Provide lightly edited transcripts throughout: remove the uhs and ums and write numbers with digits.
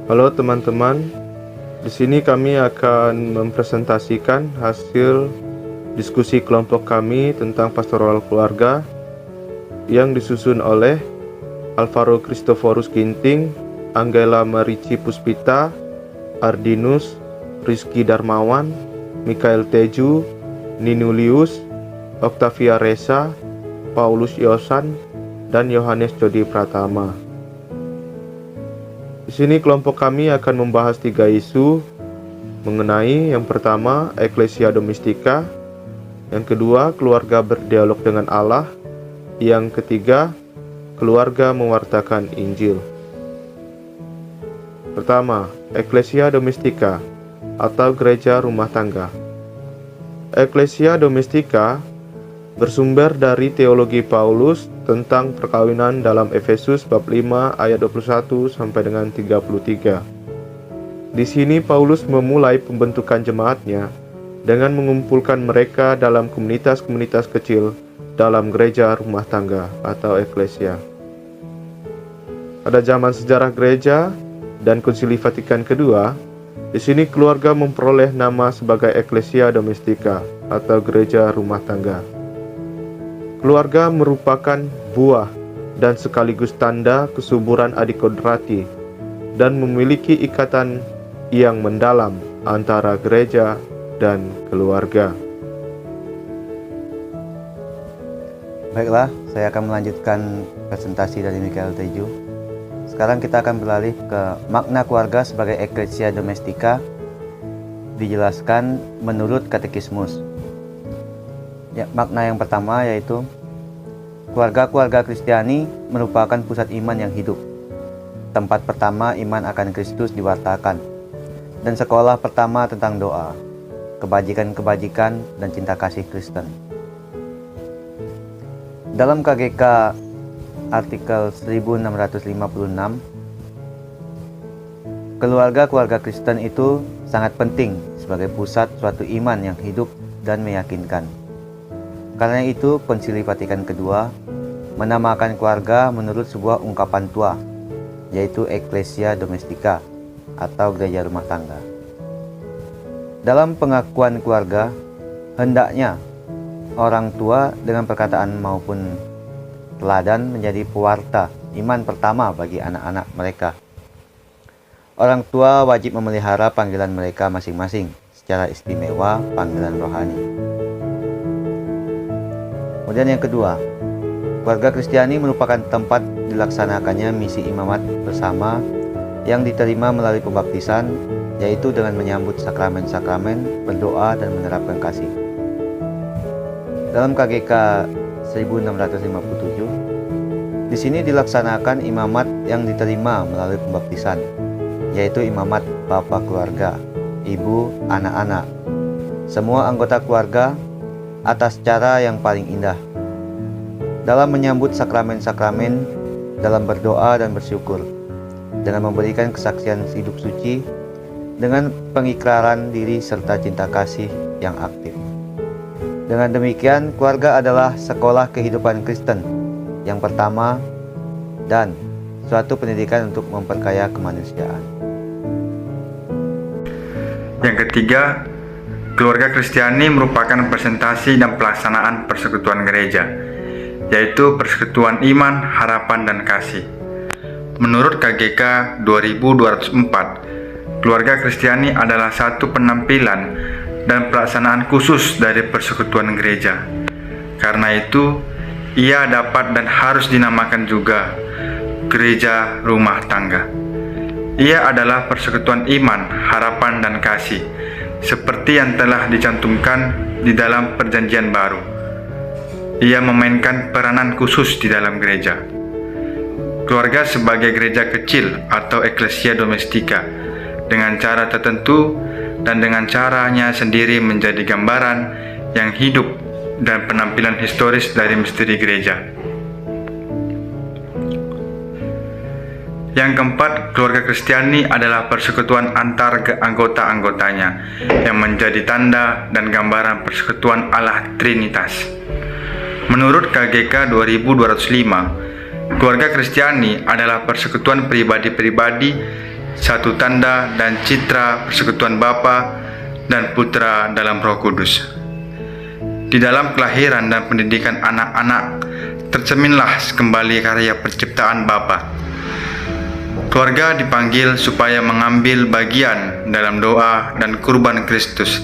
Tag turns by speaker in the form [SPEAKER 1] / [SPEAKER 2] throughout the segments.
[SPEAKER 1] Halo teman-teman, di sini kami akan mempresentasikan hasil diskusi kelompok kami tentang pastoral keluarga yang disusun oleh Alvaro Christoforus Ginting, Angela Marici Puspita, Ardinus, Rizky Darmawan, Mikael Teju, Ninulius, Octavia Reza, Paulus Yosan, dan Yohanes Jodi Pratama. Di sini kelompok kami akan membahas 3 isu mengenai yang pertama, Ecclesia Domestica, yang kedua, keluarga berdialog dengan Allah, yang ketiga, keluarga mewartakan Injil. Pertama, Ecclesia Domestica atau gereja rumah tangga. Ecclesia Domestica bersumber dari teologi Paulus tentang perkawinan dalam Efesus bab 5 ayat 21 sampai dengan 33. Di sini Paulus memulai pembentukan jemaatnya dengan mengumpulkan mereka dalam komunitas-komunitas kecil dalam gereja rumah tangga atau eklesia. Pada zaman sejarah gereja dan Konsili Vatikan II, di sini keluarga memperoleh nama sebagai Ecclesia Domestica atau gereja rumah tangga. Keluarga merupakan buah dan sekaligus tanda kesuburan adikodrati dan memiliki ikatan yang mendalam antara gereja dan keluarga.
[SPEAKER 2] Baiklah, saya akan melanjutkan presentasi dari Mikael Teju. Sekarang kita akan beralih ke makna keluarga sebagai Ecclesia Domestica, dijelaskan menurut Katekismus. Ya, makna yang pertama yaitu keluarga Kristiani merupakan pusat iman yang hidup. Tempat pertama iman akan Kristus diwartakan, dan sekolah pertama tentang doa, kebajikan-kebajikan, dan cinta kasih Kristen. Dalam KGK artikel 1656, keluarga Kristen itu sangat penting sebagai pusat suatu iman yang hidup dan meyakinkan. Karena itu, Konsili Vatikan II menamakan keluarga menurut sebuah ungkapan tua, yaitu Ecclesia Domestica atau gereja rumah tangga. Dalam pengakuan keluarga, hendaknya orang tua dengan perkataan maupun teladan menjadi pewarta iman pertama bagi anak-anak mereka. Orang tua wajib memelihara panggilan mereka masing-masing, secara istimewa panggilan rohani. Kemudian yang kedua, keluarga Kristiani merupakan tempat dilaksanakannya misi imamat bersama yang diterima melalui pembaptisan, yaitu dengan menyambut sakramen-sakramen, berdoa, dan menerapkan kasih. Dalam KGK 1657, di sini dilaksanakan imamat yang diterima melalui pembaptisan, yaitu imamat bapak keluarga, ibu, anak-anak, semua anggota keluarga atas cara yang paling indah dalam menyambut sakramen-sakramen, dalam berdoa dan bersyukur, dengan memberikan kesaksian hidup suci, dengan pengikraran diri serta cinta kasih yang aktif. Dengan demikian, keluarga adalah sekolah kehidupan Kristen yang pertama dan suatu pendidikan untuk memperkaya kemanusiaan.
[SPEAKER 3] Yang ketiga, keluarga Kristiani merupakan presentasi dan pelaksanaan persekutuan gereja, yaitu persekutuan iman, harapan, dan kasih. Menurut KGK 2204, keluarga Kristiani adalah satu penampilan dan pelaksanaan khusus dari persekutuan gereja. Karena itu, ia dapat dan harus dinamakan juga gereja rumah tangga. Ia adalah persekutuan iman, harapan, dan kasih, seperti yang telah dicantumkan di dalam Perjanjian Baru. Ia memainkan peranan khusus di dalam gereja. Keluarga sebagai gereja kecil atau Ecclesia Domestica dengan cara tertentu dan dengan caranya sendiri menjadi gambaran yang hidup dan penampilan historis dari misteri gereja. Yang keempat, keluarga Kristiani adalah persekutuan antar anggota-anggotanya yang menjadi tanda dan gambaran persekutuan Allah Trinitas. Menurut KGK 2205, keluarga Kristiani adalah persekutuan pribadi-pribadi satu tanda dan citra persekutuan Bapa dan Putra dalam Roh Kudus. Di dalam kelahiran dan pendidikan anak-anak tercerminlah kembali karya penciptaan Bapa. Keluarga dipanggil supaya mengambil bagian dalam doa dan kurban Kristus.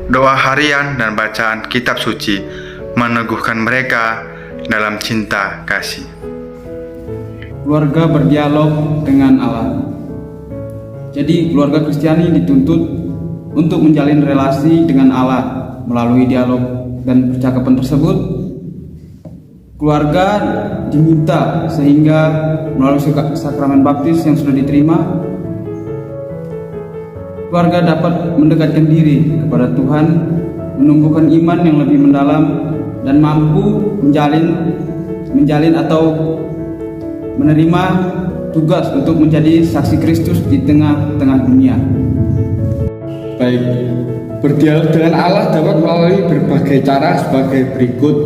[SPEAKER 3] Doa harian dan bacaan kitab suci meneguhkan mereka dalam cinta kasih.
[SPEAKER 4] Keluarga berdialog dengan Allah. Jadi keluarga Kristiani dituntut untuk menjalin relasi dengan Allah melalui dialog dan percakapan tersebut. Keluarga diminta sehingga melalui sakramen baptis yang sudah diterima, keluarga dapat mendekatkan diri kepada Tuhan, menumbuhkan iman yang lebih mendalam, dan mampu menjalin atau menerima tugas untuk menjadi saksi Kristus di tengah-tengah dunia.
[SPEAKER 5] Baik, berdialog dengan Allah dapat melalui berbagai cara sebagai berikut.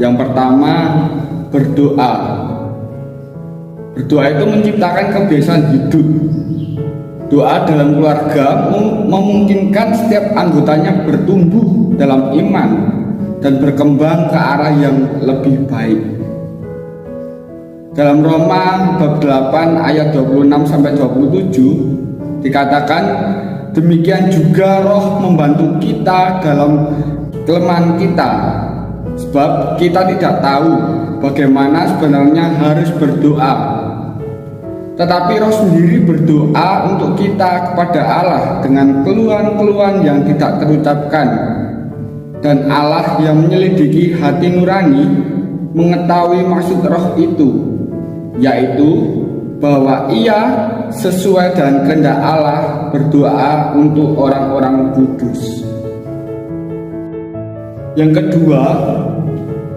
[SPEAKER 5] Yang pertama, berdoa. Berdoa itu menciptakan kebiasaan hidup. Doa dalam keluarga memungkinkan setiap anggotanya bertumbuh dalam iman dan berkembang ke arah yang lebih baik. Dalam Roma bab 8 ayat 26-27 dikatakan, demikian juga Roh membantu kita dalam kelemahan kita, sebab kita tidak tahu bagaimana sebenarnya harus berdoa. Tetapi Roh sendiri berdoa untuk kita kepada Allah dengan keluhan-keluhan yang tidak terucapkan. Dan Allah yang menyelidiki hati nurani mengetahui maksud Roh itu, yaitu bahwa Ia sesuai dengan kehendak Allah berdoa untuk orang-orang kudus. Yang kedua,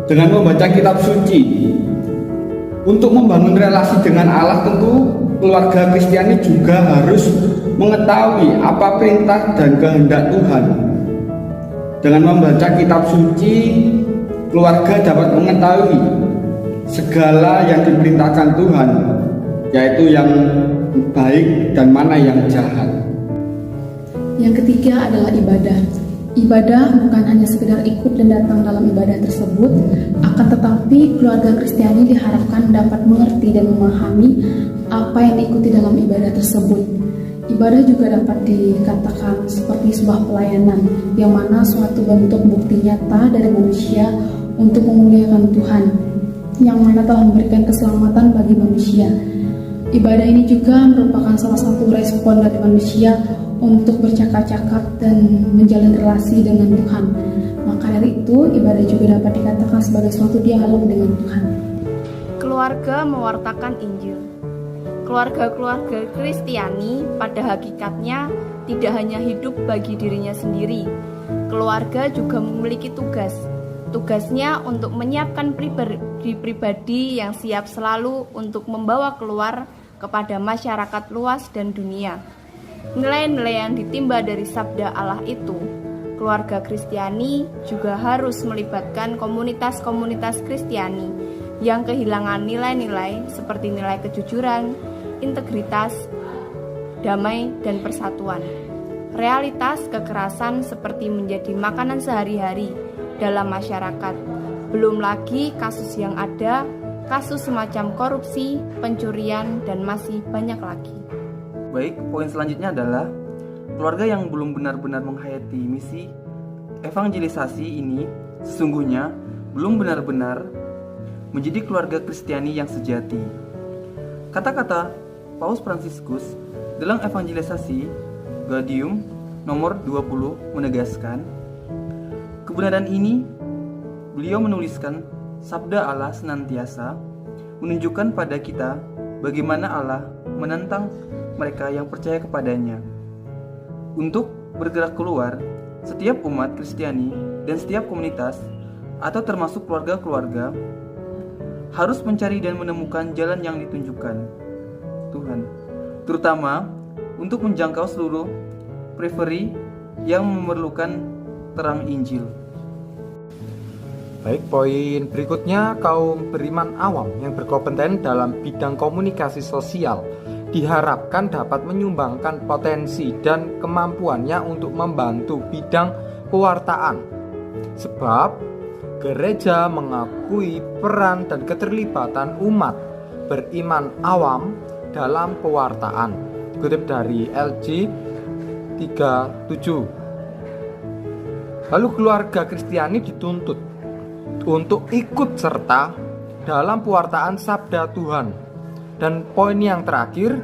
[SPEAKER 5] dengan membaca kitab suci. Untuk membangun relasi dengan Allah, tentu keluarga Kristiani juga harus mengetahui apa perintah dan kehendak Tuhan. Dengan membaca kitab suci, keluarga dapat mengetahui segala yang diperintahkan Tuhan, yaitu yang baik dan mana yang jahat.
[SPEAKER 6] Yang ketiga adalah ibadah. Ibadah bukan hanya sekedar ikut dan datang dalam ibadah tersebut, akan tetapi keluarga Kristiani diharapkan dapat mengerti dan memahami apa yang diikuti dalam ibadah tersebut. Ibadah juga dapat dikatakan seperti sebuah pelayanan, yang mana suatu bentuk bukti nyata dari manusia untuk memuliakan Tuhan, yang mana telah memberikan keselamatan bagi manusia. Ibadah ini juga merupakan salah satu respon dari manusia untuk bercakap-cakap dan menjalin relasi dengan Tuhan. Maka dari itu, ibadah juga dapat dikatakan sebagai suatu dialog dengan Tuhan.
[SPEAKER 7] Keluarga mewartakan Injil. Keluarga-keluarga Kristiani pada hakikatnya tidak hanya hidup bagi dirinya sendiri. Keluarga juga memiliki tugas. Tugasnya untuk menyiapkan pribadi yang siap selalu untuk membawa keluar kepada masyarakat luas dan dunia nilai-nilai yang ditimba dari sabda Allah itu. Keluarga Kristiani juga harus melibatkan komunitas-komunitas Kristiani yang kehilangan nilai-nilai seperti nilai kejujuran, integritas, damai, dan persatuan. Realitas kekerasan seperti menjadi makanan sehari-hari dalam masyarakat. Belum lagi kasus yang ada, kasus semacam korupsi, pencurian, dan masih banyak lagi.
[SPEAKER 8] Baik, poin selanjutnya adalah keluarga yang belum benar-benar menghayati misi evangelisasi ini sesungguhnya belum benar-benar menjadi keluarga Kristiani yang sejati. Kata-kata Paus Fransiskus dalam evangelisasi Gaudium nomor 20 menegaskan, kebenaran ini beliau menuliskan sabda Allah senantiasa menunjukkan pada kita bagaimana Allah menantang mereka yang percaya kepadanya untuk bergerak keluar. Setiap umat Kristiani dan setiap komunitas atau termasuk keluarga-keluarga harus mencari dan menemukan jalan yang ditunjukkan Tuhan, terutama untuk menjangkau seluruh periferi yang memerlukan terang Injil.
[SPEAKER 9] Baik, poin berikutnya kaum beriman awam yang berkompeten dalam bidang komunikasi sosial diharapkan dapat menyumbangkan potensi dan kemampuannya untuk membantu bidang pewartaan. Sebab gereja mengakui peran dan keterlibatan umat beriman awam dalam pewartaan. Kutip dari LJ 37. Lalu keluarga Kristiani dituntut untuk ikut serta dalam pewartaan sabda Tuhan. Dan poin yang terakhir,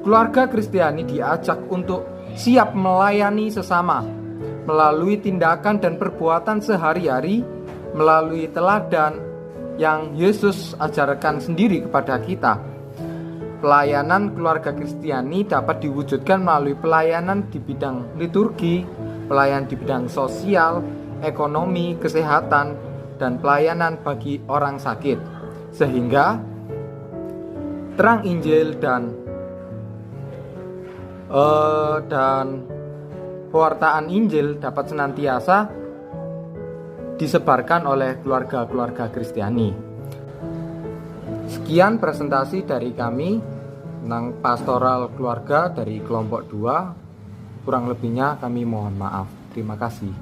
[SPEAKER 9] keluarga Kristiani diajak untuk siap melayani sesama melalui tindakan dan perbuatan sehari-hari, melalui teladan yang Yesus ajarkan sendiri kepada kita. Pelayanan keluarga Kristiani dapat diwujudkan melalui pelayanan di bidang liturgi, pelayanan di bidang sosial, ekonomi, kesehatan, dan pelayanan bagi orang sakit. Sehingga terang Injil dan pewartaan Injil dapat senantiasa disebarkan oleh keluarga-keluarga Kristiani. Sekian presentasi dari kami tentang pastoral keluarga dari kelompok 2. Kurang lebihnya kami mohon maaf. Terima kasih.